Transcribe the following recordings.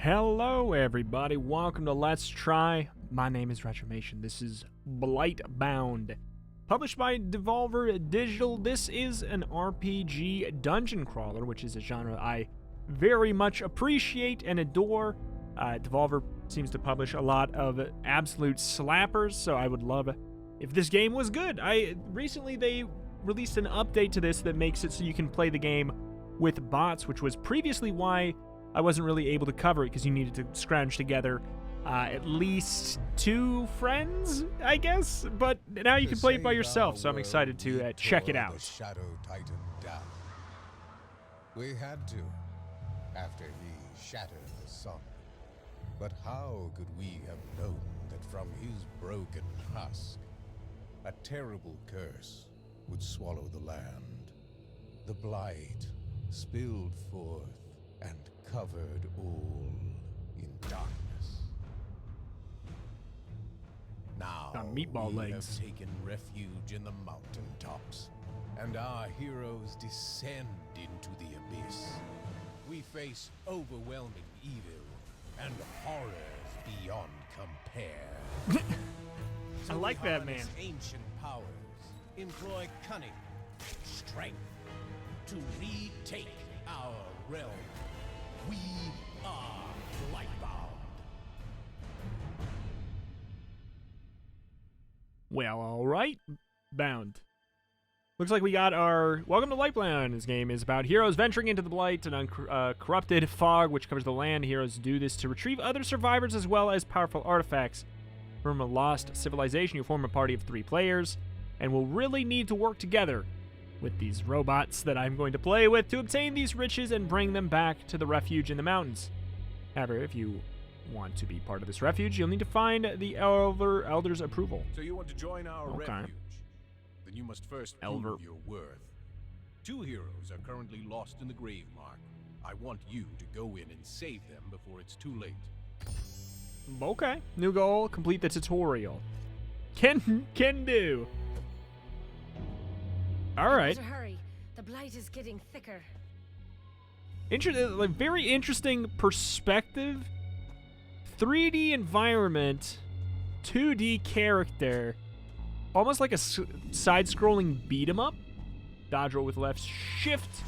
Hello everybody, welcome to Let's Try. My name is Retromation. This is Blightbound. Published by Devolver Digital, this is an RPG dungeon crawler, which is a genre I very much appreciate and adore. Devolver seems to publish a lot of absolute slappers, so I would love if this game was good. Recently they released an update to this that makes it so you can play the game with bots, which was previously why I wasn't really able to cover it, because you needed to scrounge together at least 2 friends, I guess. But now you can play it by yourself, so I'm excited to check it out. The Shadow Titan down. We had to, after he shattered the sun. But how could we have known that from his broken husk, a terrible curse would swallow the land? The blight spilled forth and covered all in darkness. Now meatball we legs. have taken refuge in the mountaintops, and our heroes descend into the abyss. We face overwhelming evil and horrors beyond compare. I like that, man. Ancient powers employ cunning, strength to retake our realm. We are Blightbound. Well, alright. Bound. Looks like we got our... Welcome to Blightbound. This game is about heroes venturing into the blight, an uncorrupted fog which covers the land. Heroes do this to retrieve other survivors as well as powerful artifacts from a lost civilization. You form a party of 3 players and will really need to work together with these robots that I'm going to play with to obtain these riches and bring them back to the refuge in the mountains. However, if you want to be part of this refuge, you'll need to find the Elder's approval. So you want to join our refuge? Then you must first prove your worth. 2 heroes are currently lost in the grave mark. I want you to go in and save them before it's too late. Okay. New goal, complete the tutorial. Can do. All right. Better hurry. The blight is getting thicker. Like, very interesting perspective. 3D environment, 2D character, almost like a side-scrolling beat-em-up. Dodge roll with left shift.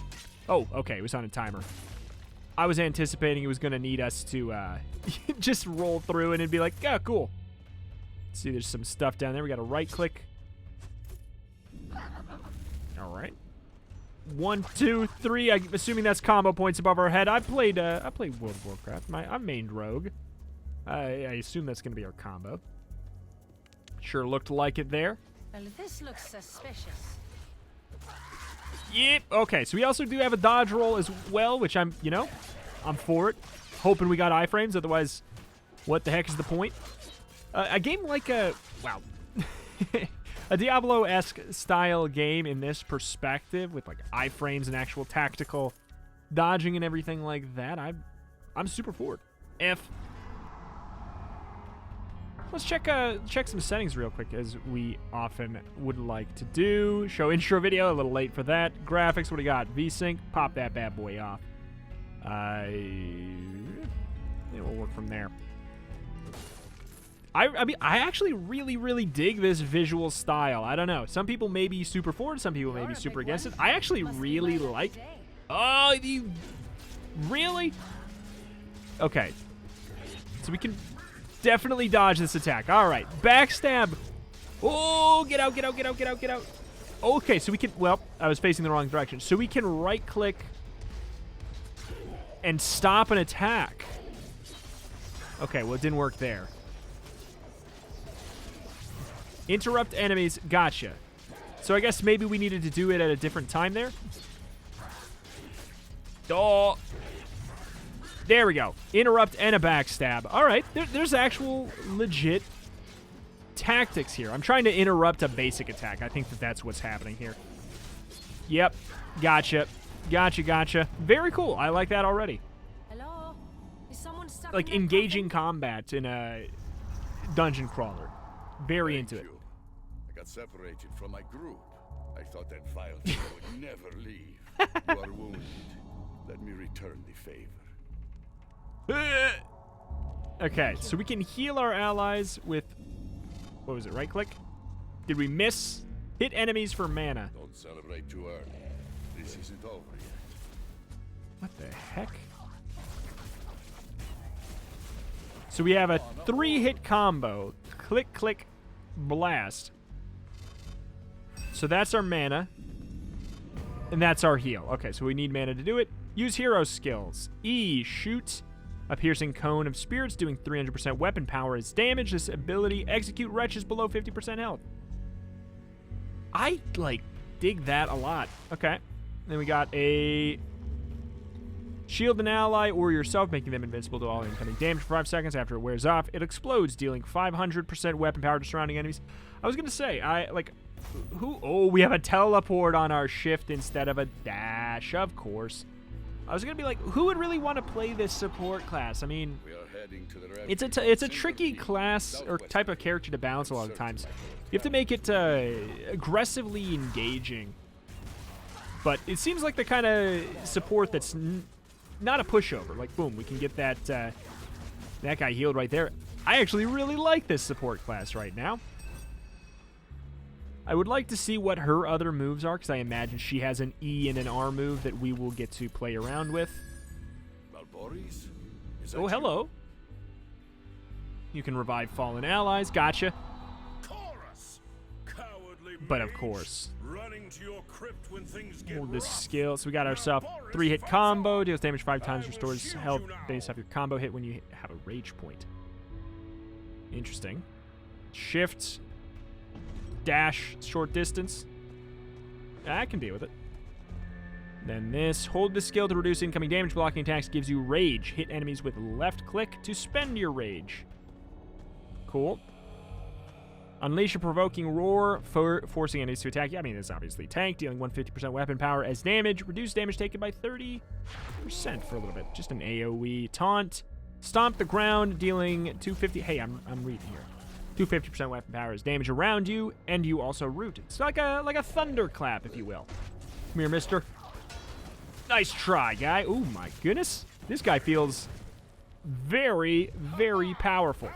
Oh, okay, it was on a timer. I was anticipating it was going to need us to just roll through and it'd be like, yeah, cool. Let's see, there's some stuff down there. We got to right-click. All right. 1, 2, 3. I'm assuming that's combo points above our head. I played World of Warcraft. I mained rogue. I assume that's going to be our combo. Sure looked like it there. Well, this looks suspicious. Yep. Okay, so we also do have a dodge roll as well, which I'm for it. Hoping we got iframes, otherwise, what the heck is the point? A game like wow. A Diablo-esque style game in this perspective with like iframes and actual tactical dodging and everything like that. I'm super for it. Let's check some settings real quick, as we often would like to do. Show intro video, a little late for that. Graphics, what do you got? VSync, pop that bad boy off. It will work from there. I mean, I actually really dig this visual style. I don't know. Some people may be super for it, some people may be super against it. I actually really like... Oh, you... Really? Okay. So we can definitely dodge this attack. All right. Backstab. Oh, get out, get out, get out, get out, get out. Okay, so we can... Well, I was facing the wrong direction. So we can right-click and stop an attack. Okay, well, it didn't work there. Interrupt enemies. Gotcha. So I guess maybe we needed to do it at a different time there. Oh. There we go. Interrupt and a backstab. All right. There's actual legit tactics here. I'm trying to interrupt a basic attack. I think that's what's happening here. Yep. Gotcha. Gotcha. Very cool. I like that already. Hello? Is someone stuck Like in engaging combat in a dungeon crawler. Very into it. I got separated from my group. I thought that vile thing would never leave. You are wounded. Let me return the favor. Okay, so we can heal our allies with... What was it, right click? Did we miss? Hit enemies for mana. Don't celebrate too early. This isn't over yet. What the heck? So we have a 3-hit combo. Click, click, blast. So that's our mana. And that's our heal. Okay, so we need mana to do it. Use hero skills. E, shoot a piercing cone of spirits doing 300% weapon power as damage. This ability, execute wretches below 50% health. I, like, dig that a lot. Okay. Then we got a shield an ally or yourself, making them invincible to all incoming damage for 5 seconds. After it wears off, it explodes, dealing 500% weapon power to surrounding enemies. I was going to say, we have a teleport on our shift instead of a dash, of course. I was going to be like, who would really want to play this support class? I mean, We are heading to the it's a tricky class or type of character to balance a lot of times. You have to make it aggressively engaging. But it seems like the kind of support that's not a pushover. Like, boom, we can get that guy healed right there. I actually really like this support class right now. I would like to see what her other moves are, because I imagine she has an E and an R move that we will get to play around with. Malboris? Is that Oh, hello. You can revive fallen allies. Gotcha. Chorus! Cowardly But of mage, course. running to your crypt when things get Hold this rough. skill. So we got ourselves 3-hit combo. Deals damage 5 times. Restores health based off your combo hit when you have a rage point. Interesting. Shift. Dash. Short distance. I can deal with it. Then this. Hold the skill to reduce incoming damage. Blocking attacks gives you rage. Hit enemies with left click to spend your rage. Cool. Unleash a provoking roar, forcing enemies to attack you. I mean, this is obviously tank, dealing 150% weapon power as damage. Reduce damage taken by 30% for a little bit. Just an AoE taunt. Stomp the ground, dealing 250. Hey, I'm reading here. 250% weapon power as damage around you, and you also root. It's like a thunderclap, if you will. Come here, mister. Nice try, guy. Oh my goodness. This guy feels very, very powerful.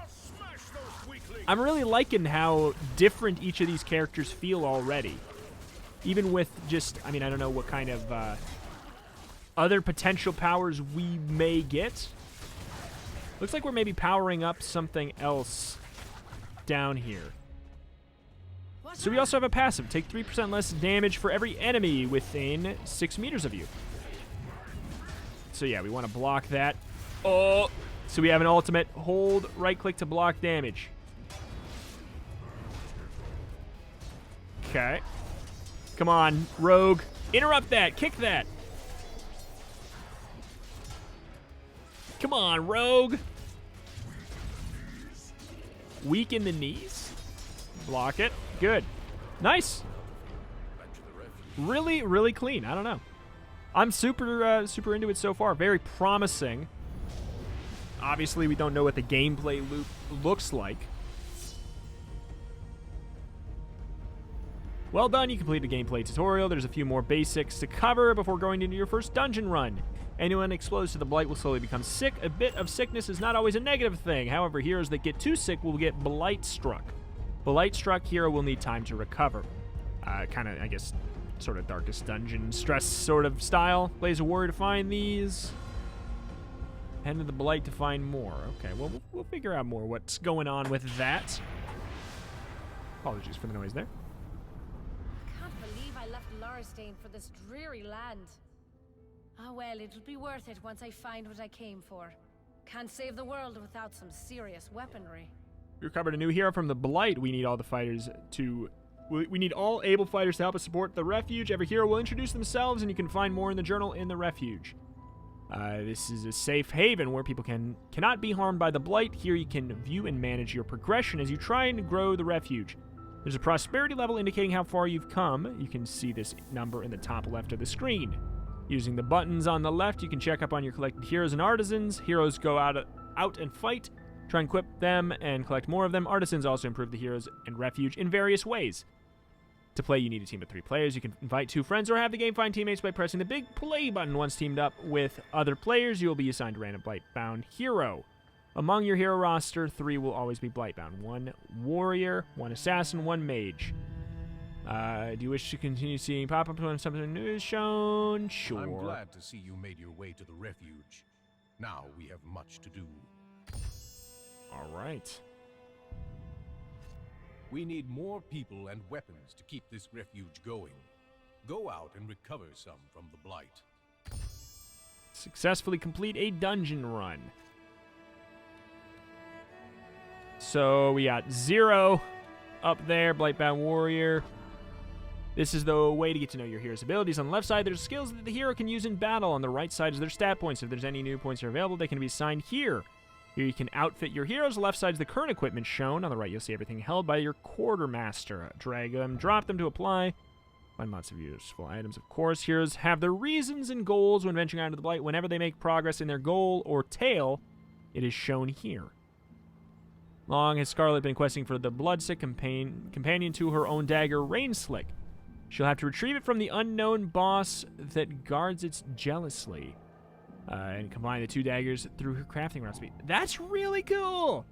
I'm really liking how different each of these characters feel already. Even with just, I mean, I don't know what kind of other potential powers we may get. Looks like we're maybe powering up something else down here. So we also have a passive. Take 3% less damage for every enemy within 6 meters of you. So yeah, we want to block that. Oh! So we have an ultimate. Hold right click to block damage. Okay. Come on, rogue. Interrupt that. Kick that. Come on, rogue. Weaken the knees. Block it. Good. Nice. Really, really clean. I don't know. I'm super into it so far. Very promising. Obviously, we don't know what the gameplay loop looks like. Well done, you completed a gameplay tutorial. There's a few more basics to cover before going into your first dungeon run. Anyone exposed to the Blight will slowly become sick. A bit of sickness is not always a negative thing. However, heroes that get too sick will get Blight struck. Blight struck hero will need time to recover. Kind of, I guess, sort of Darkest Dungeon stress sort of style. Blaze a warrior to find these. Head to the Blight to find more. Okay, well, we'll figure out more what's going on with that. Apologies for the noise there. For this dreary land. Ah well, it'll be worth it once I find what I came for. Can't save the world without some serious weaponry. We recovered a new hero from the Blight. We need all the fighters to... We need all able fighters to help us support the refuge. Every hero will introduce themselves, and you can find more in the journal in the refuge. This is a safe haven where people cannot be harmed by the Blight. Here you can view and manage your progression as you try and grow the refuge. There's a prosperity level indicating how far you've come. You can see this number in the top left of the screen. Using the buttons on the left, you can check up on your collected heroes and artisans. Heroes go out and fight, try and equip them, and collect more of them. Artisans also improve the heroes and refuge in various ways. To play, you need a team of 3 players. You can invite 2 friends or have the game find teammates by pressing the big play button. Once teamed up with other players, you will be assigned a random Blightbound hero. Among your hero roster, 3 will always be Blightbound. 1 warrior, 1 assassin, 1 mage. Do you wish to continue seeing pop-ups when something new is shown? Sure. I'm glad to see you made your way to the refuge. Now we have much to do. All right. We need more people and weapons to keep this refuge going. Go out and recover some from the Blight. Successfully complete a dungeon run. So we got 0 up there, Blightbound Warrior. This is the way to get to know your hero's abilities. On the left side, there's skills that the hero can use in battle. On the right side is their stat points. If there's any new points that are available, they can be assigned here. Here you can outfit your heroes. The left side is the current equipment shown. On the right, you'll see everything held by your quartermaster. Drag them, drop them to apply. Find lots of useful items, of course. Heroes have their reasons and goals when venturing out into the Blight. Whenever they make progress in their goal or tale, it is shown here. Long has Scarlet been questing for the bloodsick companion to her own dagger, Rainslick. She'll have to retrieve it from the unknown boss that guards it jealously. And combine the 2 daggers through her crafting recipe. That's really cool!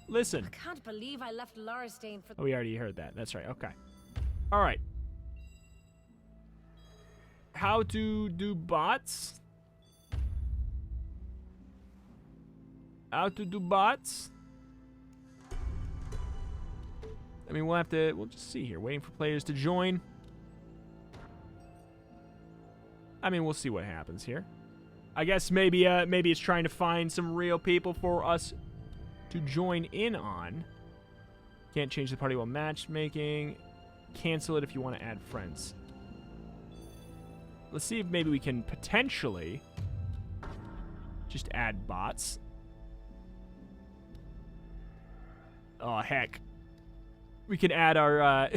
Listen. I can't believe I left Larsdane for... Oh, we already heard that. That's right. Okay. All right. How to do bots? How to do bots? I mean, we'll just see here. Waiting for players to join. I mean, we'll see what happens here. I guess maybe it's trying to find some real people for us to join in on. Can't change the party while matchmaking. Cancel it if you want to add friends. Let's see if maybe we can potentially just add bots. Oh, heck. We can add our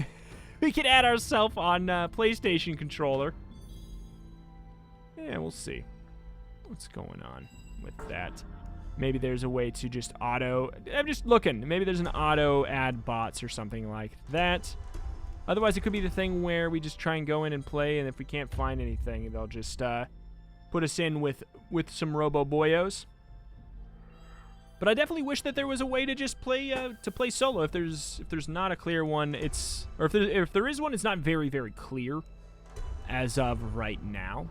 we can add ourselves on PlayStation controller. Yeah, we'll see what's going on with that. Maybe there's a way to just auto... I'm just looking. Maybe there's an auto add bots or something like that. Otherwise, it could be the thing where we just try and go in and play, and if we can't find anything, they'll just put us in with some robo-boyos. But I definitely wish that there was a way to just play solo. If there's not a clear one, if there is one, it's not very, very clear as of right now.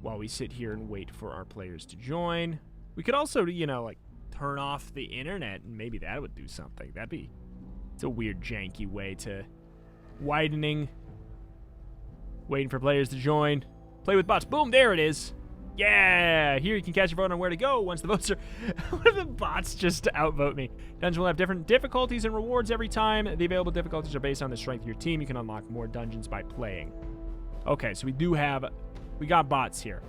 While we sit here and wait for our players to join. We could also, like, turn off the internet, and maybe that would do something. It's a weird, janky way to waiting for players to join. Play with bots. Boom, there it is. Yeah! Here you can catch your vote on where to go once the votes are... What if the bots just outvote me? Dungeons will have different difficulties and rewards every time. The available difficulties are based on the strength of your team. You can unlock more dungeons by playing. Okay, so we got bots here.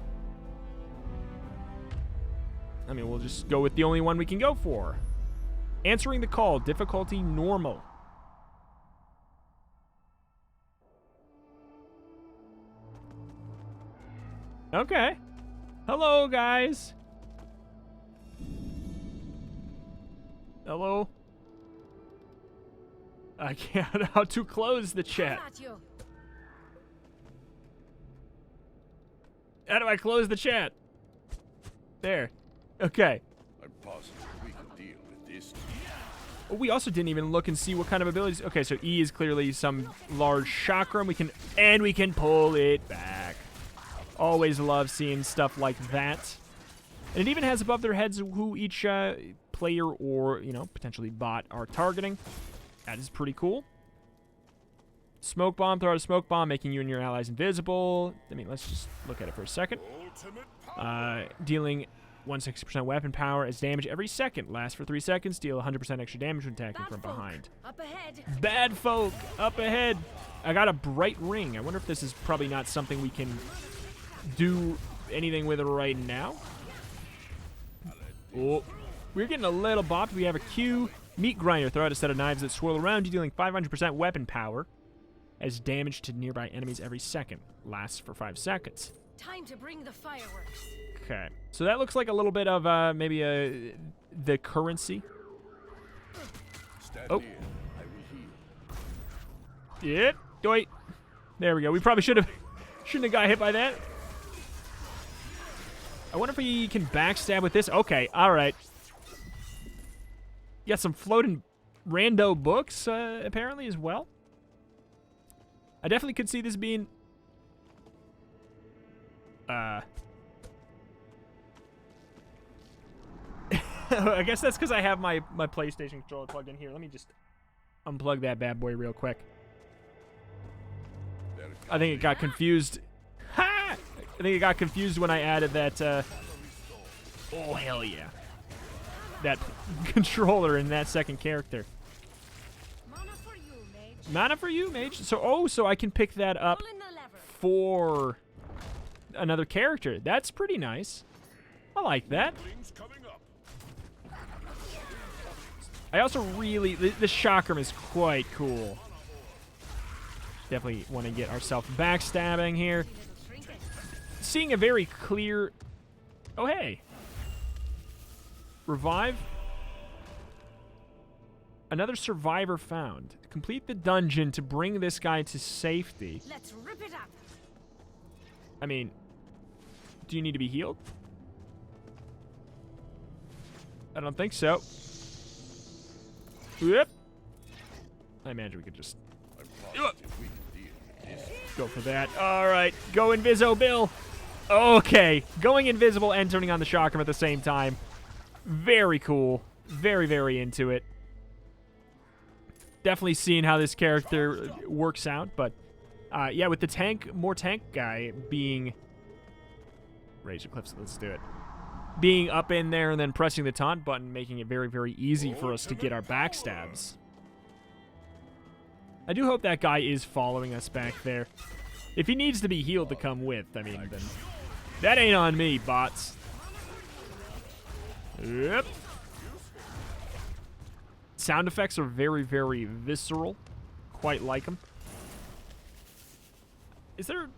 I mean, we'll just go with the only one we can go for. Answering the call, difficulty normal. Okay. Hello, guys. Hello. I can't know how to close the chat. How do I close the chat? There. Okay. I'm positive we can deal with this. Oh, we also didn't even look and see what kind of abilities. Okay, so E is clearly some large chakra. We can pull it back. Always love seeing stuff like that. And it even has above their heads who each player or, potentially bot are targeting. That is pretty cool. Smoke bomb, throw out a smoke bomb, making you and your allies invisible. I mean, let's just look at it for a second. Dealing 160% weapon power as damage every second. Lasts for 3 seconds. Deal 100% extra damage when attacking from behind. Up ahead. Bad folk, up ahead. I got a bright ring. I wonder if this is probably not something we can do anything with right now. Oh, we're getting a little bopped. We have a Q. Meat grinder. Throw out a set of knives that swirl around you, dealing 500% weapon power as damage to nearby enemies every second. Lasts for 5 seconds. Time to bring the fireworks. Okay, so that looks like a little bit of maybe the currency. Oh. Yeah. Wait. There we go. We probably shouldn't have got hit by that. I wonder if we can backstab with this. Okay, all right. Got some floating rando books, apparently, as well. I definitely could see this being... I guess that's because I have my PlayStation controller plugged in here. Let me just unplug that bad boy real quick. I think it got confused. Ha! I think it got confused when I added that, oh, hell yeah. That controller in that second character. Mana for you, mage. So I can pick that up for another character. That's pretty nice. I like that. I also really... The chakram is quite cool. Definitely want to get ourselves backstabbing here. Seeing a very clear... Oh, hey. Revive. Another survivor found. Complete the dungeon to bring this guy to safety. Let's rip it up. I mean, do you need to be healed? I don't think so. Yep. I imagine we could just go for that. All right, go Inviso, Bill. Okay, going invisible and turning on the chakram at the same time. Very cool. Very, very into it. Definitely seeing how this character works out, but yeah, with the tank, more tank guy being Razor Cliffs, let's do it. Being up in there and then pressing the taunt button, making it very, very easy for us to get our backstabs. I do hope that guy is following us back there. If he needs to be healed to come with, I mean, then that ain't on me, bots. Yep. Sound effects are very, very visceral. Quite like them. Is there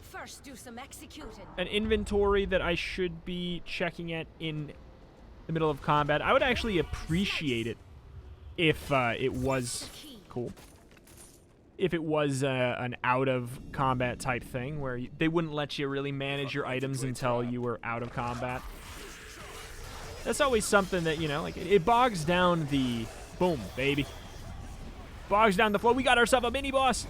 First, do some executing. an inventory that I should be checking at in the middle of combat? I would actually appreciate it if it was cool. If it was an out-of-combat type thing where they wouldn't let you really manage your items until you were out of combat. That's always something that, you know, like, it bogs down the... Boom, baby. Bogs down the flow. We got ourselves a mini-boss.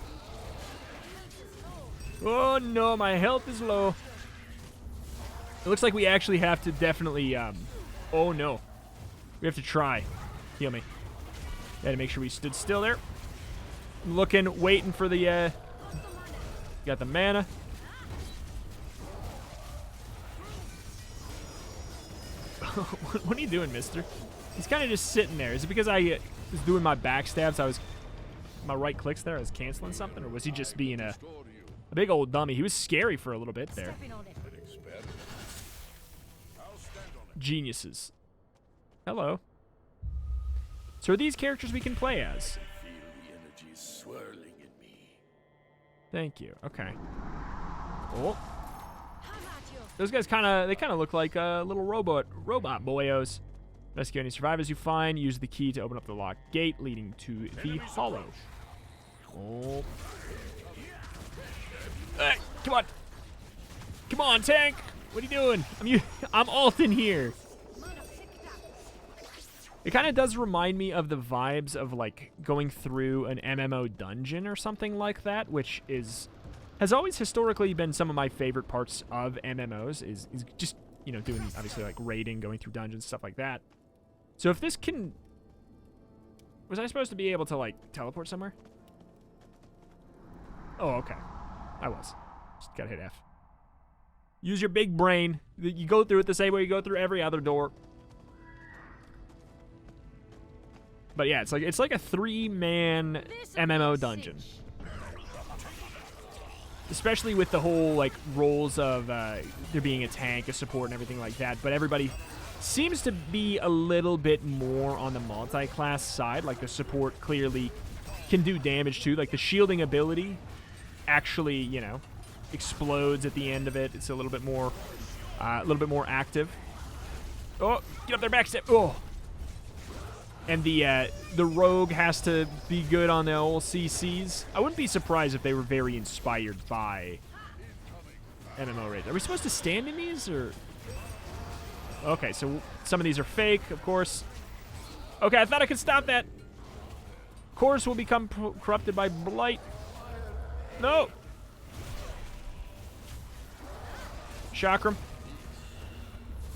Oh, no, my health is low. It looks like we actually have to definitely, oh, no. We have to try. Heal me. Got to make sure we stood still there. Looking, waiting for the, got the mana. What are you doing, mister? He's kind of just sitting there. Is it because I was doing my backstabs? My right clicks there, I was canceling something? Or was he just being a big old dummy? He was scary for a little bit there. Geniuses. Hello. So are these characters we can play as? Thank you. Okay. Oh. Those guys kind of look like little robot boyos. Rescue any survivors you find. Use the key to open up the locked gate leading to the hollow. Oh. Hey, come on. Come on, tank. What are you doing? I'm ulting here. It kind of does remind me of the vibes of, like, going through an MMO dungeon or something like that, which has always historically been some of my favorite parts of MMOs, is just, you know, doing, obviously, like, raiding, going through dungeons, stuff like that. So if this can... Was I supposed to be able to, like, teleport somewhere? Oh, okay. I was. Just gotta hit F. Use your big brain. You go through it the same way you go through every other door. But yeah, it's like a 3-man MMO dungeon. Especially with the whole, like, roles of there being a tank, a support, and everything like that. But everybody seems to be a little bit more on the multi-class side. Like, the support clearly can do damage too. Like, the shielding ability actually, you know, explodes at the end of it. It's a little bit more active. Oh, get up there, backstep. Oh. And the rogue has to be good on the old CCs. I wouldn't be surprised if they were very inspired by MMO raids. Are we supposed to stand in these, or? Okay, so some of these are fake, of course. Okay, I thought I could stop that. Course will become corrupted by blight. No. Chakram.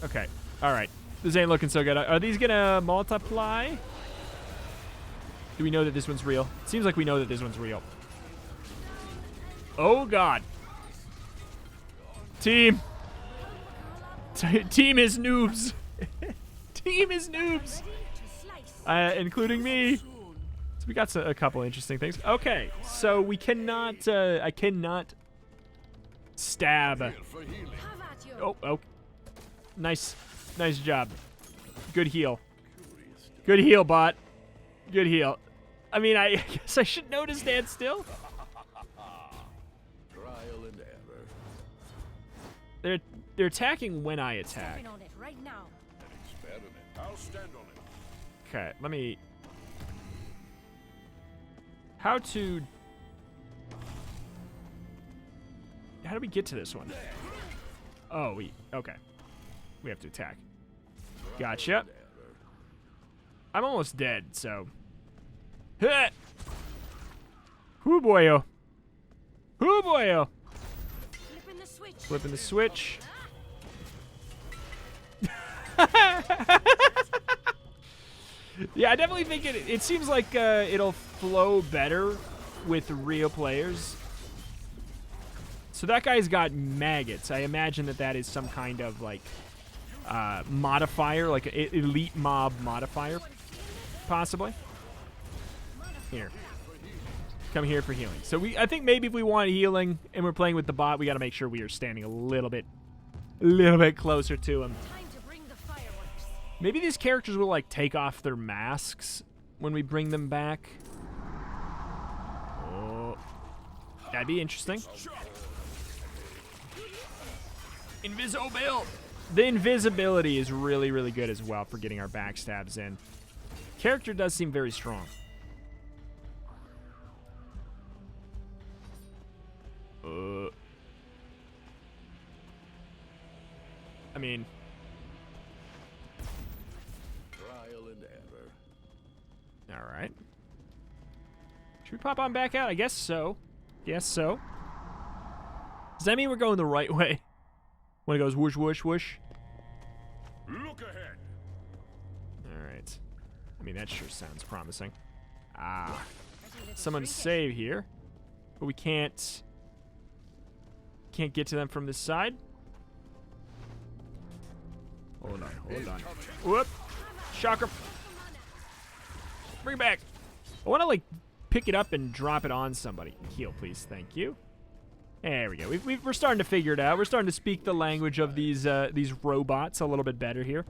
Okay. All right. This ain't looking so good. Are these gonna multiply? Do we know that this one's real? It seems like we know that this one's real. Oh, God. Team. Team is noobs. Team is noobs. Including me. So we got a couple interesting things. Okay, so we cannot, I cannot stab. Oh. Nice job. Good heal. Good heal, bot. Good heal. I mean, I guess I should know to stand still. Trial and error. They're attacking when I attack. An experiment. I'll stand on it. Okay, let me... How do we get to this one? Oh, okay. We have to attack. Gotcha. I'm almost dead, so... Hoo boyo. Hoo boyo. Flipping the switch. Yeah, I definitely think it seems like it'll flow better with real players. So that guy's got maggots. I imagine that is some kind of like modifier, like an elite mob modifier, possibly. Here. Come here for healing. So I think maybe if we want healing and we're playing with the bot, we got to make sure we are standing a little bit closer to him. Maybe these characters will like take off their masks when we bring them back. Oh, that'd be interesting. Invisible. The invisibility is really, really good as well for getting our backstabs in. Character does seem very strong. I mean, Trial and error. all right. Should we pop on back out? I guess so. Guess so. Does that mean we're going the right way? When it goes whoosh, whoosh, whoosh? Look ahead. All right. I mean, that sure sounds promising. Ah. Someone save here. But we can't get to them from this side. Hold on. Whoop. Shocker. Bring it back. I want to, like, pick it up and drop it on somebody. Heal, please. Thank you. There we go. We're starting to figure it out. We're starting to speak the language of these robots a little bit better here.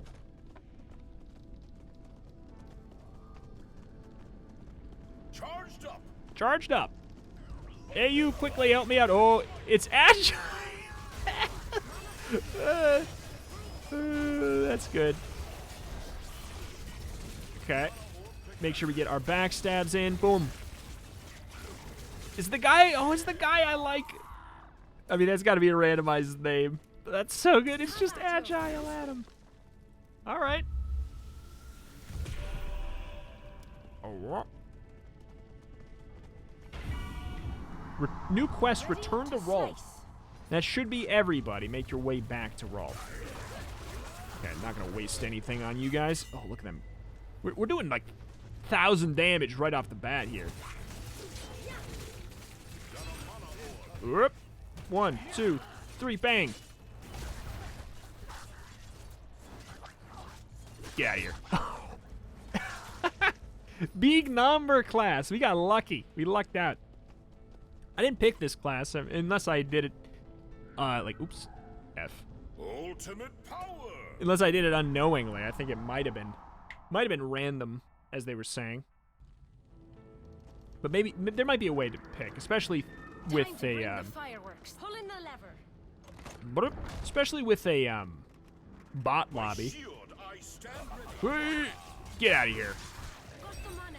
Charged up. Charged up. Hey, you quickly help me out. Oh, it's Agile. That's good. Okay. Make sure we get our backstabs in. Boom. Is the guy... Oh, it's the guy I like. I mean, that's got to be a randomized name. That's so good. It's just Agile Adam. All right. Oh. New quest, return to Rolf. That should be everybody. Make your way back to Rolf. Okay, I'm not going to waste anything on you guys. Oh, look at them. We're doing like 1,000 damage right off the bat here. Whoop. 1, 2, 3, bang. Get out of here. Big number class. We got lucky. We lucked out. I didn't pick this class unless I did it, like, oops, F. Ultimate power. Unless I did it unknowingly. I think it might have been random, as they were saying. But maybe there might be a way to pick, especially with a fireworks. Pull in the lever. especially with a bot lobby. Get out of here.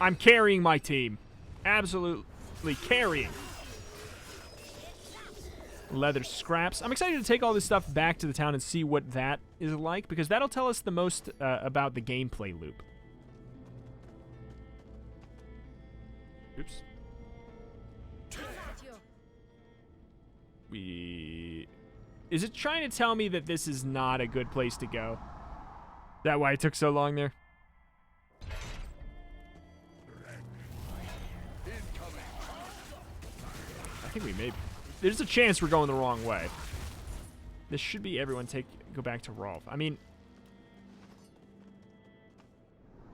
I'm carrying my team. Absolutely carrying. Leather scraps. I'm excited to take all this stuff back to the town and see what that is like, because that'll tell us the most about the gameplay loop. Oops. Is it trying to tell me that this is not a good place to go? That why it took so long there? I think we may. There's a chance we're going the wrong way. This should be everyone go back to Rolf. I mean,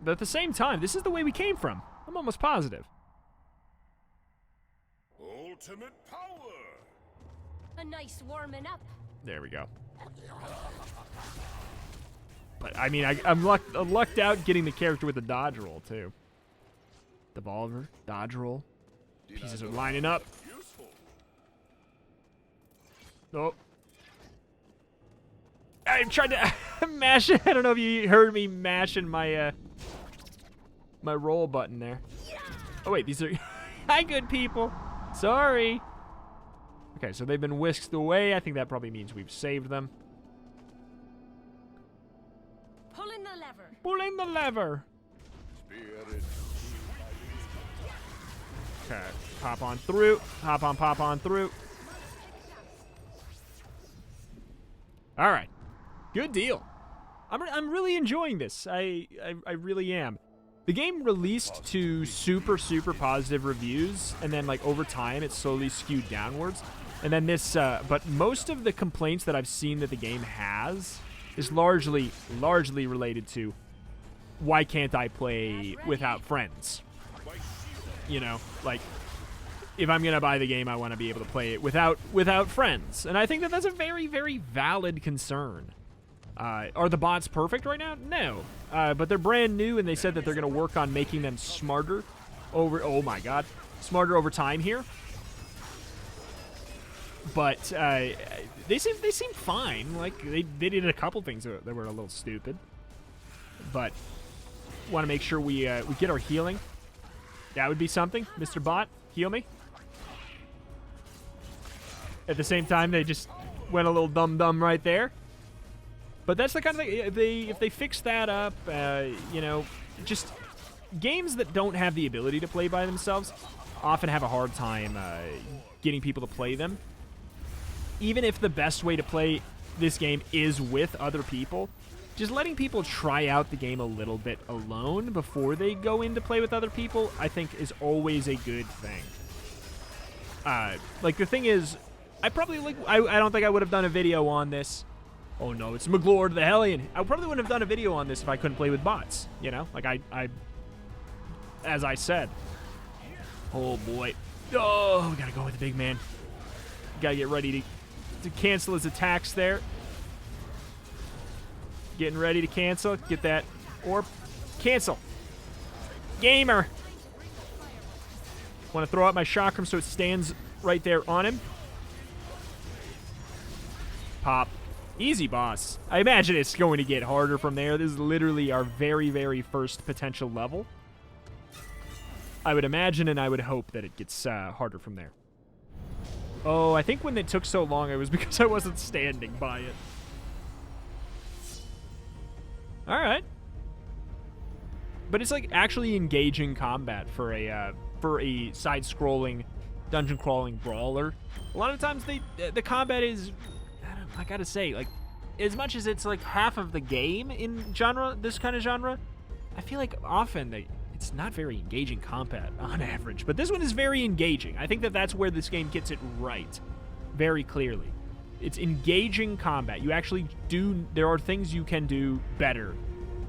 but at the same time, this is the way we came from. I'm almost positive. Ultimate power. A nice warming up. There we go. But I mean, I'm lucked out getting the character with the dodge roll too. Devolver, dodge roll. Pieces are lining up. Oh. I tried to mash it. I don't know if you heard me mashing my my roll button there. Oh wait, these are hi good people. Sorry. Okay, so they've been whisked away. I think that probably means we've saved them. Pulling the lever. Pulling the lever. Okay, pop on through. Pop on through. All right. Good deal. I'm really enjoying this. I really am. The game released to super positive reviews, and then like over time it slowly skewed downwards. And then this, but most of the complaints that I've seen that the game has is largely related to why can't I play without friends? You know, like if I'm gonna buy the game, I want to be able to play it without friends. And I think that that's a very valid concern. Are the bots perfect right now? No. But they're brand new, and they said that they're going to work on making them smarter oh my god, smarter over time here. But they seem fine. Like they did a couple things that were a little stupid. But want to make sure we get our healing. That would be something. Mr. Bot, heal me. At the same time, they just went a little dumb right there. But that's the kind of thing, if they fix that up, you know, just games that don't have the ability to play by themselves often have a hard time getting people to play them. Even if the best way to play this game is with other people, just letting people try out the game a little bit alone before they go in to play with other people, I think is always a good thing. Like, the thing is, I don't think I would have done a video on this. Oh no, it's MGlord the Hellion. I probably wouldn't have done a video on this if I couldn't play with bots, you know? Like, as I said. Oh boy. Oh, we gotta go with the big man. Gotta get ready to cancel his attacks there. Getting ready to cancel. Get that orb. Cancel. Gamer. Want to throw out my chakram so it stands right there on him. Pop. Easy, boss. I imagine it's going to get harder from there. This is literally our very first potential level. I would imagine and I would hope that it gets harder from there. Oh, I think when it took so long, it was because I wasn't standing by it. All right. But it's like actually engaging combat for a side-scrolling, dungeon-crawling brawler. A lot of times the combat is, I gotta say, like, as much as it's like half of the game in this kind of genre, I feel like often it's not very engaging combat on average. But this one is very engaging. I think that that's where this game gets it right, very clearly. It's engaging combat. You actually there are things you can do better.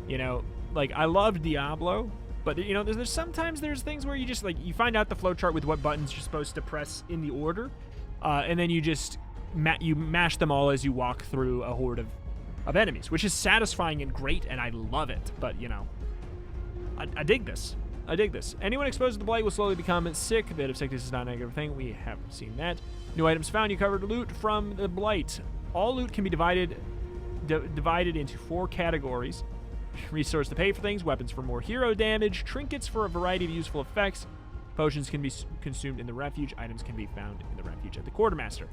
You know, like, I love Diablo, but, you know, there's sometimes things where you just, like, you find out the flowchart with what buttons you're supposed to press in the order, and then you just you mash them all as you walk through a horde of enemies, which is satisfying and great, and I love it. But, you know, I dig this. I dig this. Anyone exposed to the Blight will slowly become sick. A bit of sickness is not a negative thing. We have seen that. New items found. You covered loot from the Blight. All loot can be divided into 4 categories. Resource to pay for things, weapons for more hero damage, trinkets for a variety of useful effects, potions can be consumed in the refuge, items can be found in the refuge at the quartermaster.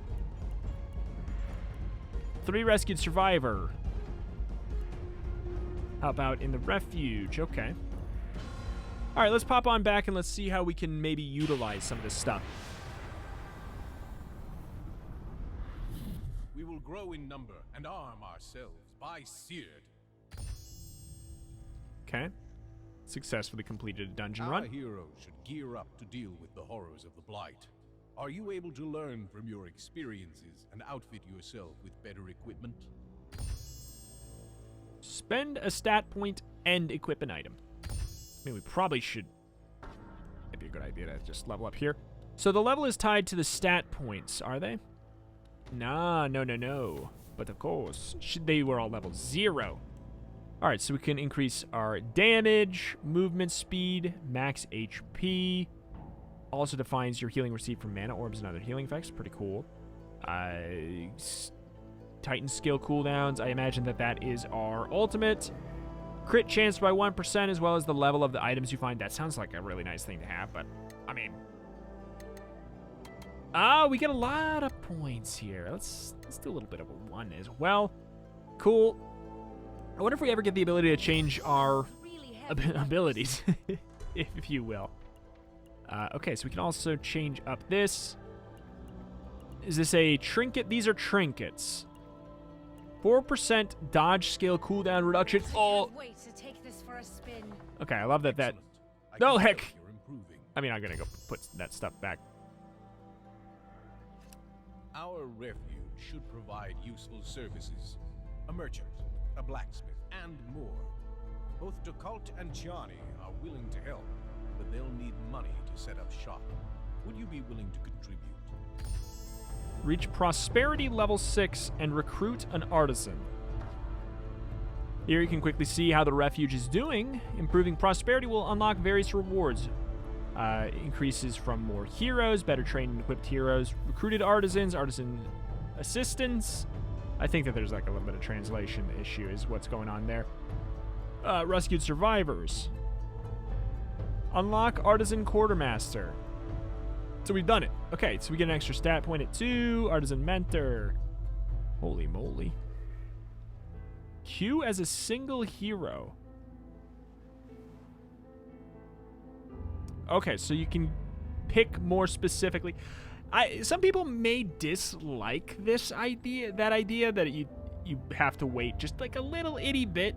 3 rescued survivor. How about in the refuge? Okay. All right, let's pop on back and let's see how we can maybe utilize some of this stuff. We will grow in number and arm ourselves by Seared. Okay. Successfully completed a dungeon Our run. heroes should gear up to deal with the horrors of the Blight. Are you able to learn from your experiences and outfit yourself with better equipment? Spend a stat point and equip an item. I mean, we probably should... It'd be a good idea to just level up here. So the level is tied to the stat points, are they? Nah, no. But of course, they were all level 0. All right, so we can increase our damage, movement speed, max HP. Also defines your healing received from mana orbs and other healing effects. Pretty cool. Titan skill cooldowns. I imagine that is our ultimate. Crit chance by 1%, as well as the level of the items you find. That sounds like a really nice thing to have, but I mean... we get a lot of points here. Let's do a little bit of a 1 as well. Cool. I wonder if we ever get the ability to change our abilities, if you will. Okay, so we can also change up this. Is this a trinket? These are trinkets. 4% dodge skill cooldown reduction. Oh. Wait to take this for a spin. Okay, I love that. Excellent. I No, can heck. tell you're improving. I mean, I'm gonna go put that stuff back. Our refuge should provide useful services. A merchant, a blacksmith, and more. Both Decolt and Chani are willing to help, but they'll need money to set up shop. Would you be willing to contribute? Reach prosperity level 6 and recruit an artisan. Here you can quickly see how the refuge is doing. Improving prosperity will unlock various rewards. Increases from more heroes, better trained and equipped heroes, recruited artisans, artisan assistants. I think that there's like a little bit of translation issue is what's going on there. Rescued survivors. Unlock artisan quartermaster. So we've done it. Okay, so we get an extra stat point at 2. Artisan mentor. Holy moly. Queue as a single hero. Okay, so you can pick more specifically. Some people may dislike this idea, that you have to wait just like a little itty bit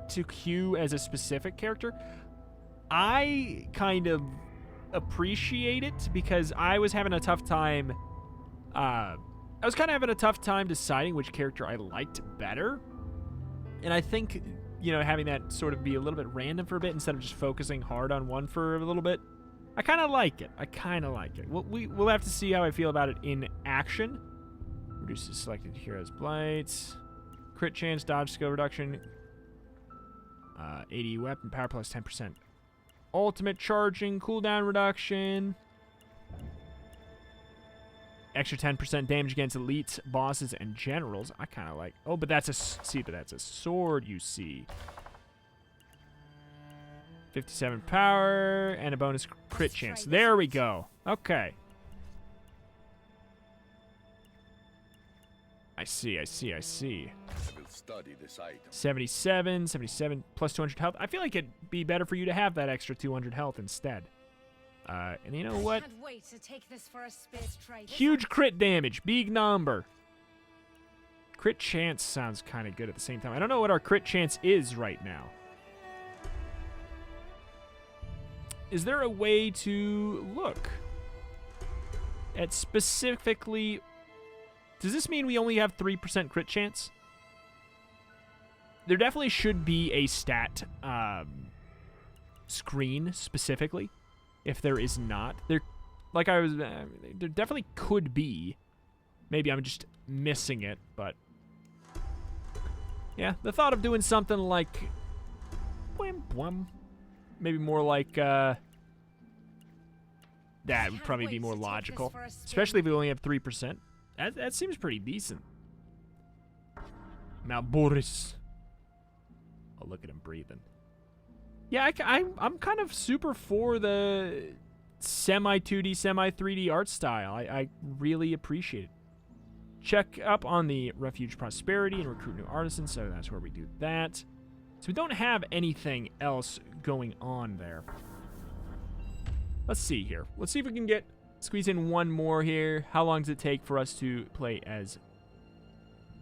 to queue as a specific character. I kind of appreciate it because I was having a tough time. I was kind of having a tough time deciding which character I liked better, and I think having that sort of be a little bit random for a bit instead of just focusing hard on one for a little bit. I kind of like it. We'll have to see how I feel about it in action. Reduces selected heroes' blights. Crit chance, dodge skill reduction. 80 weapon power plus 10%. Ultimate charging, cooldown reduction. Extra 10% damage against elites, bosses, and generals. I kind of like... Oh, but that's a sword, you see. 57 power, and a bonus crit chance. There we go. Okay. I see. I will study this item. 77 plus 200 health. I feel like it'd be better for you to have that extra 200 health instead. And you know what? Can't wait to take this for a spin. Try this Huge crit damage. Big number. Crit chance sounds kind of good at the same time. I don't know what our crit chance is right now. Is there a way to look at specifically... Does this mean we only have 3% crit chance? There definitely should be a stat screen specifically. If there is not, there definitely could be. Maybe I'm just missing it, but yeah, the thought of doing something like maybe more like that would probably be more logical, especially if we only have 3%. That seems pretty decent. Now Boris. Oh, look at him breathing. Yeah, I'm kind of super for the semi-2D, semi-3D art style. I really appreciate it. Check up on the refuge prosperity and recruit new artisans, so that's where we do that. So we don't have anything else going on there. Let's see here. Let's see if we can squeeze in one more here. How long does it take for us to play as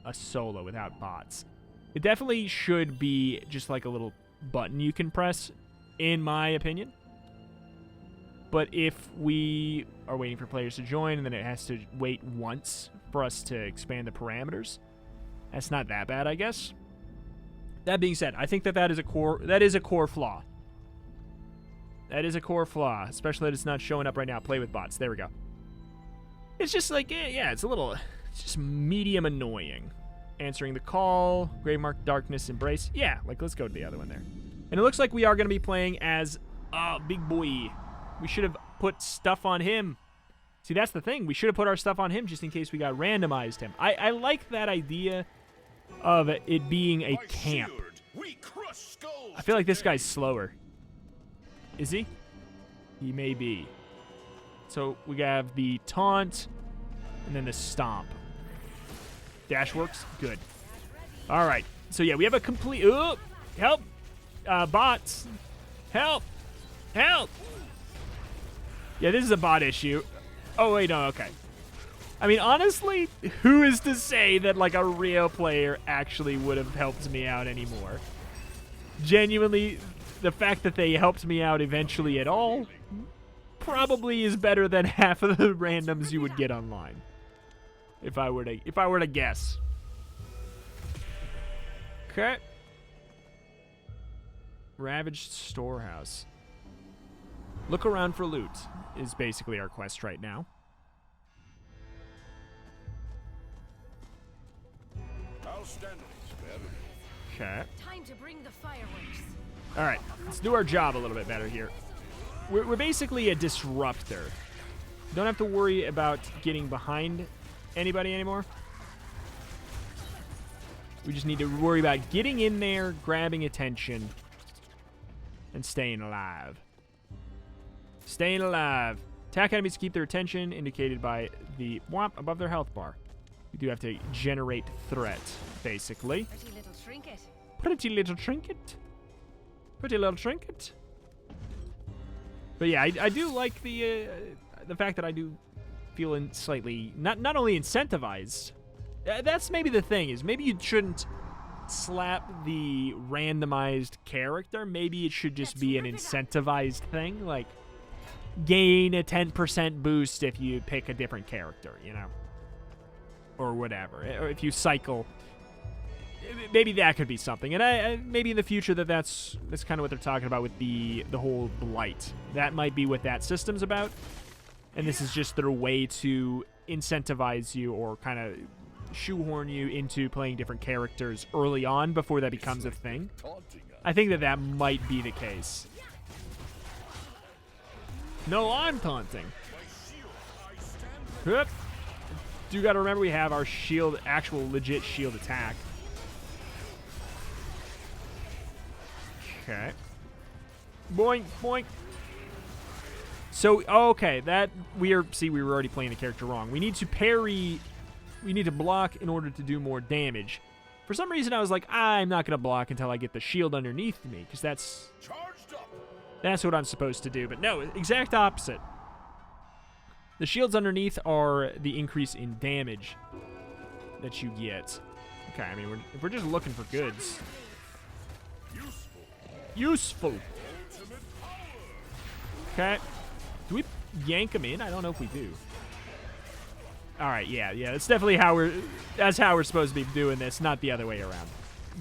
a solo without bots? It definitely should be just like a little button you can press, in my opinion. But if we are waiting for players to join and then it has to wait once for us to expand the parameters, that's not that bad, I guess. That being said, I think that is a core flaw. That is a core flaw, especially that it's not showing up right now. Play with bots. There we go. It's just like, yeah, it's just medium annoying. Answering the call, Gravemark, Darkness, Embrace. Yeah, like, let's go to the other one there. And it looks like we are going to be playing as Big Boy. We should have put stuff on him. See, that's the thing. We should have put our stuff on him just in case we got randomized him. I like that idea of it being a camp. I feel like this guy's slower. Is he? He may be. So we have the taunt and then the stomp. Dash works? Good. All right. So, yeah, we have a complete... help! Bots. Help! Help! Yeah, this is a bot issue. Oh, wait, no, okay. I mean, honestly, who is to say that, like, a real player actually would have helped me out anymore? Genuinely, the fact that they helped me out eventually at all probably is better than half of the randoms you would get online. If I were to guess. Okay. Ravaged storehouse. Look around for loot is basically our quest right now. Okay. Time to bring the fireworks. All right, let's do our job a little bit better here. We're basically a disruptor. Don't have to worry about getting behind anybody anymore. We just need to worry about getting in there, grabbing attention, and staying alive. Staying alive. Attack enemies to keep their attention, indicated by the whomp above their health bar. We do have to generate threat, basically. Pretty little trinket. Pretty little trinket. Pretty little trinket. But yeah, I do like the fact that I do feel slightly not only incentivized. That's maybe the thing, is maybe you shouldn't slap the randomized character. Maybe it should just be an incentivized thing, like gain a 10% boost if you pick a different character, you know, or whatever. Or if you cycle, maybe that could be something. And I maybe in the future that's kind of what they're talking about with the whole Blight. That might be what that system's about. And this is just their way to incentivize you or kind of shoehorn you into playing different characters early on before that becomes a thing. I think that might be the case. No, I'm taunting. Yep. You gotta remember we have our shield, actual legit shield attack. Okay. Boink, boink. So, okay, we were already playing the character wrong. We need to parry, we need to block in order to do more damage. For some reason, I was like, I'm not gonna block until I get the shield underneath me, because that's what I'm supposed to do. But no, exact opposite. The shields underneath are the increase in damage that you get. Okay, I mean, if we're just looking for goods. Useful. Okay. Do we yank them in? I don't know if we do. All right, yeah, that's definitely that's how we're supposed to be doing this, not the other way around.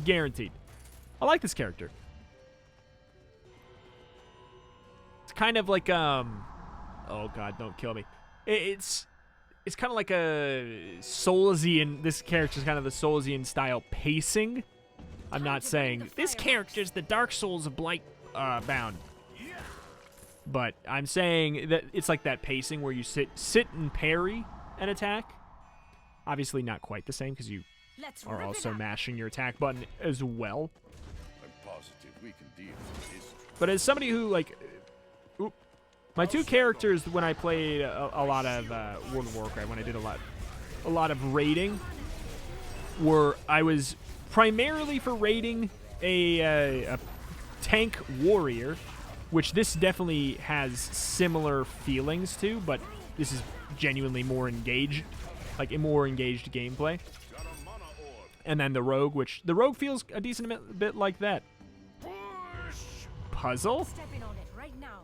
Guaranteed. I like this character. It's kind of like, oh God, don't kill me. It's kind of like a Soulsian, this character's kind of the Soulsian style pacing. I'm not saying this character's the Dark Souls of Blightbound. But I'm saying that it's like that pacing where you sit and parry an attack. Obviously not quite the same because you are also mashing your attack button as well. I'm positive we can deal with this. But as somebody who, like, my two characters when I played a lot of World of Warcraft, when I did a lot of raiding, I was primarily for raiding a tank warrior which this definitely has similar feelings to, but this is genuinely more engaged, like a more engaged gameplay. And then the rogue, which the rogue feels a decent bit like that. Puzzle? Stepping on it right now.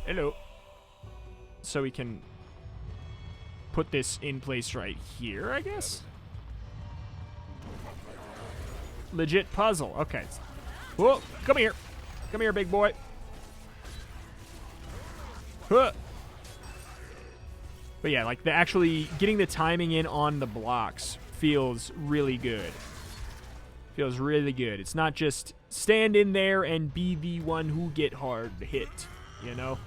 Hello. So we can put this in place right here, I guess. Legit puzzle. Okay. Whoa, come here. Come here, big boy. Huh. But yeah, like actually getting the timing in on the blocks feels really good. Feels really good. It's not just stand in there and be the one who get hard hit, you know?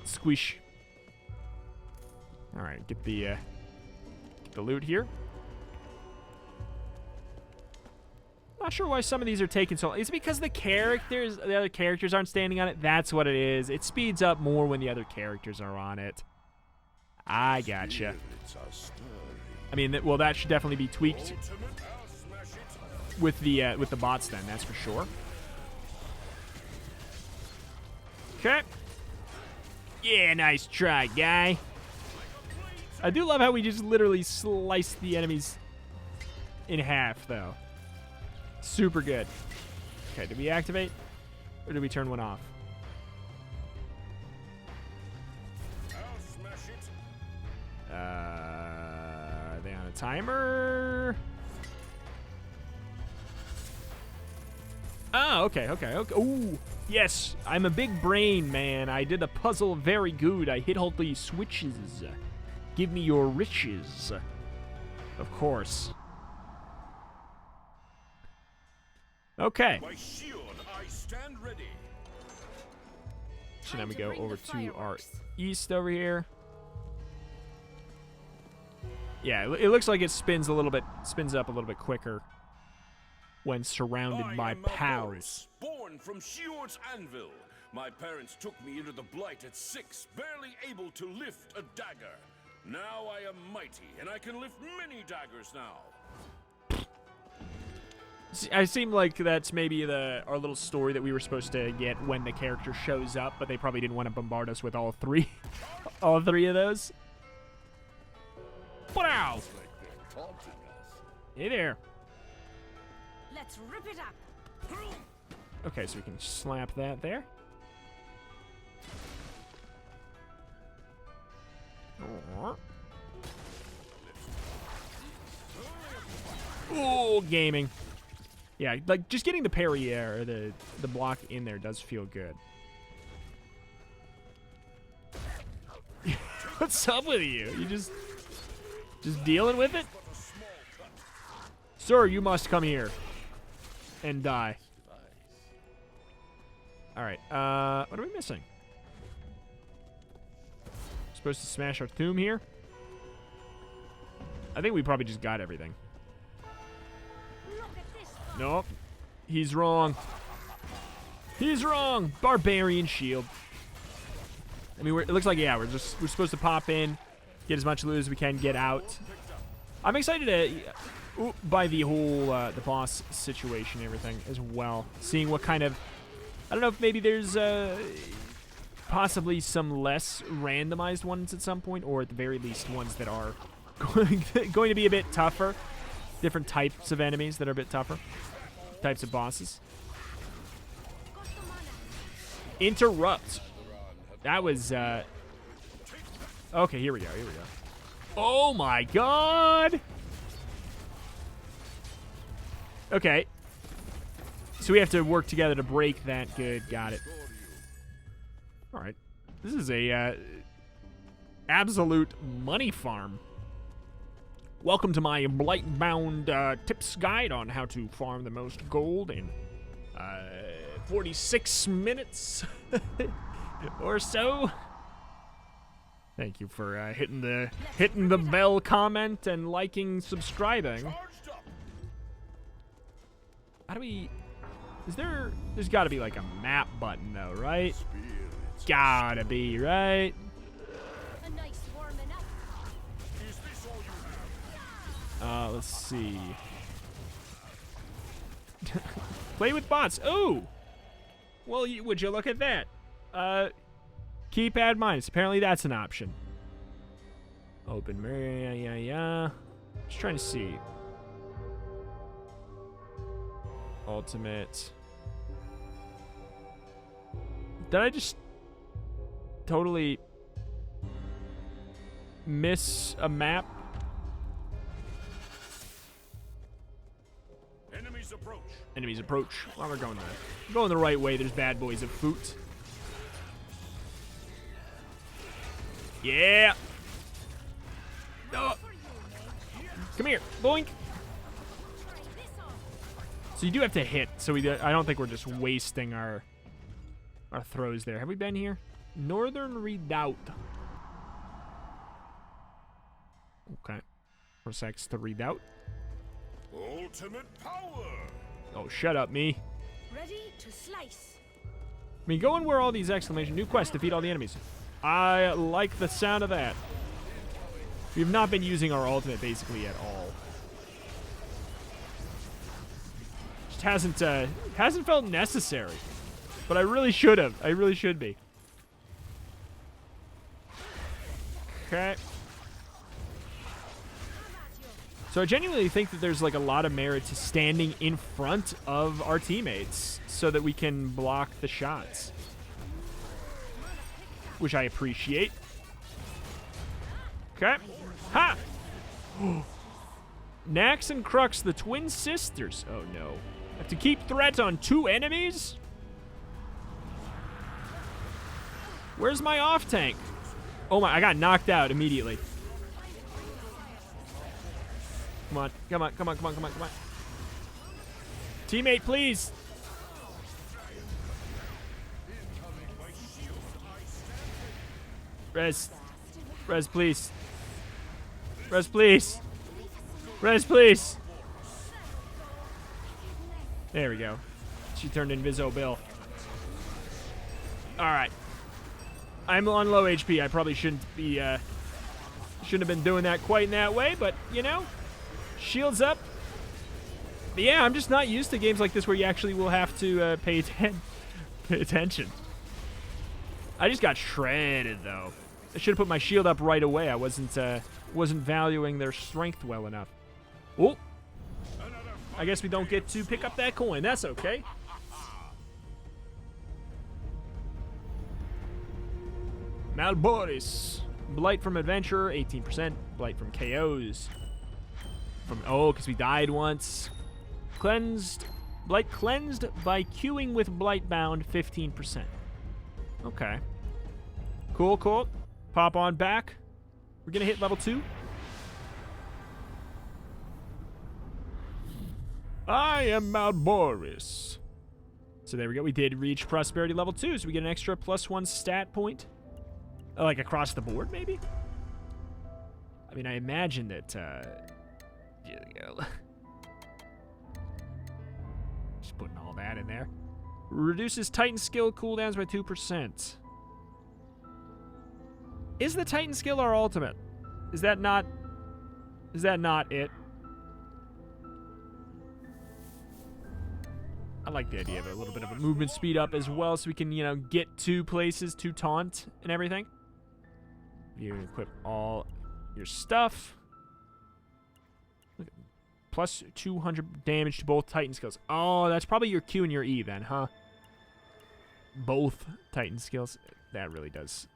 Squish. All right, get the loot here. Not sure why some of these are taking so long. Is it because the other characters aren't standing on it? That's what it is. It speeds up more when the other characters are on it. I gotcha. I mean, well, that should definitely be tweaked with the bots then. That's for sure. Okay. Yeah, nice try, guy. I do love how we just literally slice the enemies in half, though. Super good. Okay, did we activate? Or did we turn one off? Are they on a timer? Oh, okay. Ooh, yes. I'm a big brain, man. I did the puzzle very good. I hit all the switches. Give me your riches. Of course. Okay. My shield, I stand ready. So now we go over to our east over here. Yeah, it looks like it spins up a little bit quicker when surrounded by pals. Born from Shiord's anvil. My parents took me into the Blight at 6, barely able to lift a dagger. Now I am mighty, and I can lift many daggers now. I seem like that's maybe our little story that we were supposed to get when the character shows up, but they probably didn't want to bombard us with all three of those. Wow! Hey there. Let's rip it up. Okay, so we can slap that there. Ooh, gaming. Yeah, like just getting the parry or the block in there does feel good. What's up with you? You just dealing with it? Sir, you must come here and die. All right. What are we missing? Supposed to smash our tomb here? I think we probably just got everything. Nope. He's wrong. He's wrong. Barbarian Shield. I mean, it looks like, yeah, we're supposed to pop in, get as much loot as we can, get out. I'm excited to by the whole the boss situation and everything as well. Seeing what kind of, I don't know if maybe there's possibly some less randomized ones at some point, or at the very least ones that are going to be a bit tougher. Different types of enemies that are a bit tougher. Types of bosses. Interrupt. That was, okay, here we go. Oh my god! Okay. So we have to work together to break that. Good, got it. Alright. This is a, absolute money farm. Welcome to my Blightbound tips guide on how to farm the most gold in 46 minutes or so. Thank you for hitting the bell comment and liking, subscribing. How do we? There's got to be like a map button though, right? Gotta be, right? Let's see. Play with bots. Oh! Well, would you look at that? Keypad minus. Apparently that's an option. Open. Yeah. Just trying to see. Ultimate. Did I just totally miss a map? Enemies approach. Enemies approach. Well, we're going the right way. There's bad boys of foot. Yeah. Oh. Come here, boink. So you do have to hit. So I don't think we're just wasting our throws there. Have we been here? Northern Redoubt. Okay. Protects the Redoubt. Ultimate power. Oh, shut up, me. Ready to slice. I mean, go and where all these exclamation. New quest, defeat all the enemies. I like the sound of that. We've not been using our ultimate basically at all. Just hasn't felt necessary. But I really should have. I really should be. Okay. So I genuinely think that there's like a lot of merit to standing in front of our teammates so that we can block the shots. Which I appreciate. Okay. Ha! Nax and Crux, the twin sisters. Oh no. Have to keep threats on 2 enemies? Where's my off tank? Oh my, I got knocked out immediately. Come on, come on, come on, come on, come on, come on. Teammate, please. Res, please. Res, please. Res, please. There we go. She turned invisible. All right. I'm on low HP. I probably shouldn't have been doing that quite in that way, but you know, shields up. But yeah, I'm just not used to games like this where you actually will have to pay attention. I just got shredded though. I should have put my shield up right away. I wasn't valuing their strength well enough. Oh, I guess we don't get to pick up that coin. That's okay. Malboris. Blight from Adventurer, 18%. Blight from KOs. Because we died once. Cleansed. Blight cleansed by queuing with Blightbound, 15%. Okay. Cool, cool. Pop on back. We're going to hit level 2. I am Malboris. So there we go. We did reach prosperity level 2, so we get an extra +1 stat point. Like across the board, maybe? I mean, I imagine that, just putting all that in there. Reduces Titan skill cooldowns by 2%. Is the Titan skill our ultimate? Is that not it? I like the idea of a little bit of a movement speed up as well so we can, you know, get to places to taunt and everything. You equip all your stuff. Look, plus 200 damage to both Titan skills. Oh, that's probably your Q and your E then, huh? Both Titan skills. That really does.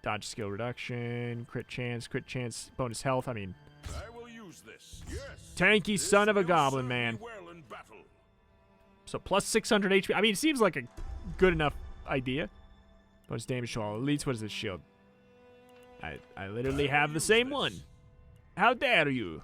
Dodge skill reduction, crit chance, bonus health. I mean, I will use this. Yes. Tanky son of a goblin, man. Well in battle. So plus 600 HP. I mean, it seems like a good enough idea. Bonus damage to all elites. What is this shield? I literally have the same one. How dare you?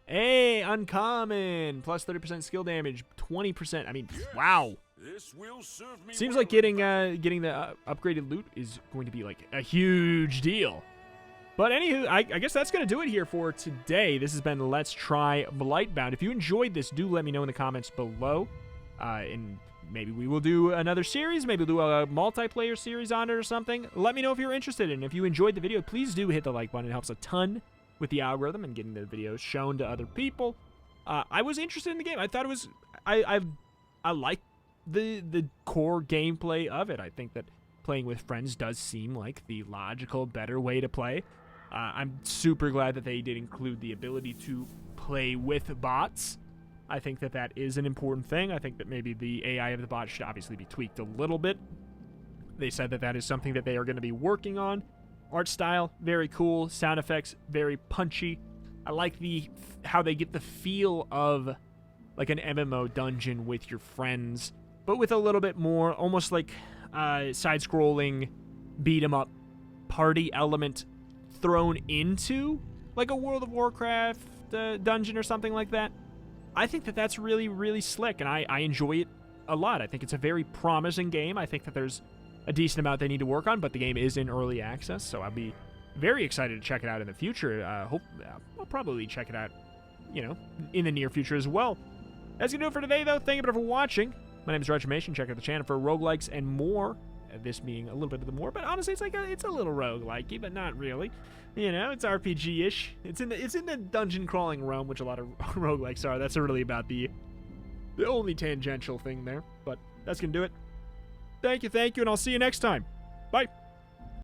Hey, uncommon. Plus 30% skill damage, 20%. I mean, wow. This will serve me. Seems well like getting the upgraded loot is going to be like a huge deal. But anywho, I guess that's going to do it here for today. This has been Let's Try Blightbound. If you enjoyed this, do let me know in the comments below. And maybe we will do another series. Maybe we'll do a multiplayer series on it or something. Let me know if you're interested in it. If you enjoyed the video, please do hit the like button. It helps a ton with the algorithm and getting the videos shown to other people. I was interested in the game. I thought it was I like the core gameplay of it. I think that playing with friends does seem like the logical, better way to play. I'm super glad that they did include the ability to play with bots. I think that that is an important thing. I think that maybe the AI of the bot should obviously be tweaked a little bit. They said that that is something that they are going to be working on. Art style, very cool. Sound effects, very punchy. I like how they get the feel of like an MMO dungeon with your friends, but with a little bit more, almost like side-scrolling, beat-em-up party element thrown into like a World of Warcraft dungeon or something like that. I think that that's really, really slick, and I enjoy it a lot. I think it's a very promising game. I think that there's a decent amount they need to work on, but the game is in early access, so I'll be very excited to check it out in the future. I'll probably check it out, in the near future as well. That's going to do it for today, though. Thank you for watching. My name is RetroMation. Check out the channel for roguelikes and more. This being a little bit of the more, but honestly, it's a little roguelike-y, but not really. It's RPG-ish. It's in the dungeon crawling realm, which a lot of roguelikes are. That's really about the only tangential thing there. But that's gonna do it. Thank you, and I'll see you next time. Bye.